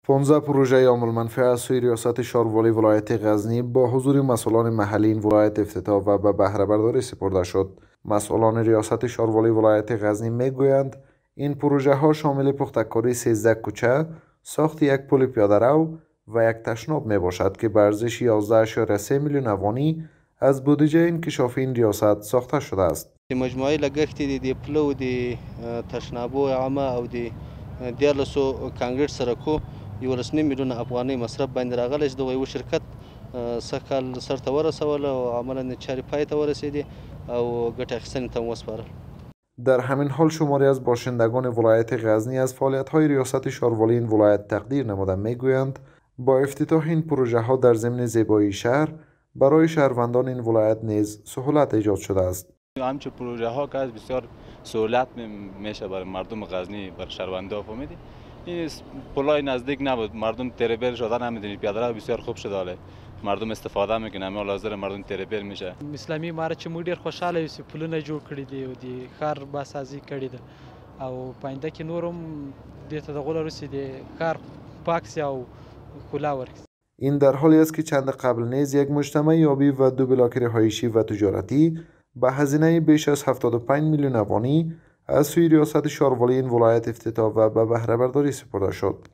15 پروژه عامل منفعه از سوی ریاست شاروالی ولایت غزنی با حضور مسئولان محلی این ولایت افتتاح و به بهره برداری سپرده شد. مسئولان ریاست شاروالی ولایت غزنی میگویند این پروژه ها شامل پختکاری 13 کوچه، ساخت یک پل پیاده رو و یک تشناب می باشد که به ارزش 11.3 میلیون افغانی از بودجه انکشافی این ریاست ساخته شده است. مجموعي لګښت د پلو د تشنابو عامه او د 1400 کانکریټ سرکو 11 میلیون افغانۍ مصرف باندې راغلی چې د یو شرکت سږ سرته ورسوله او عملاً چارې پای ته ورسېدې او ګټه اخیستنې ته وسپارل. در همین حال شماری از باشندگان ولایت غزنی از فعالیت‌های ریاست شاروالی این ولایت تقدیر نموده میگویند با افتتاح این پروژه ها در ضمن زیبایی شهر برای شهروندان این ولایت نیز سهولت ایجاد شده است. همچه پروژه ها که بسیار سهولت میشه برای مردم غزنی، برای شهروندان فهمیدی. این پلای نزدیک نبود، مردم تریبل شدن نمیدونید، پیاده رو بسیار خوب شده، مردم استفاده میکنه، همه حاضر مردم تریبل میشه. اسلامي امارت چې موږ ډیر خوشاله یو چې پلونه جوړ کړي دي او د ښار باسازي کړي ده او پاینده کې نور هم دې ته دغه لرو چې د ښار پاک سي او ښکلا ورکړي. این در حالی است که چند قبل نیز یک مجتمع آبی و 2 بلاک رهایشی و تجارتی به هزینه بیش از 75 میلیون افغانی از سوی ریاست شاروالی این ولایت افتتاح و به بهره برداری سپرده شد.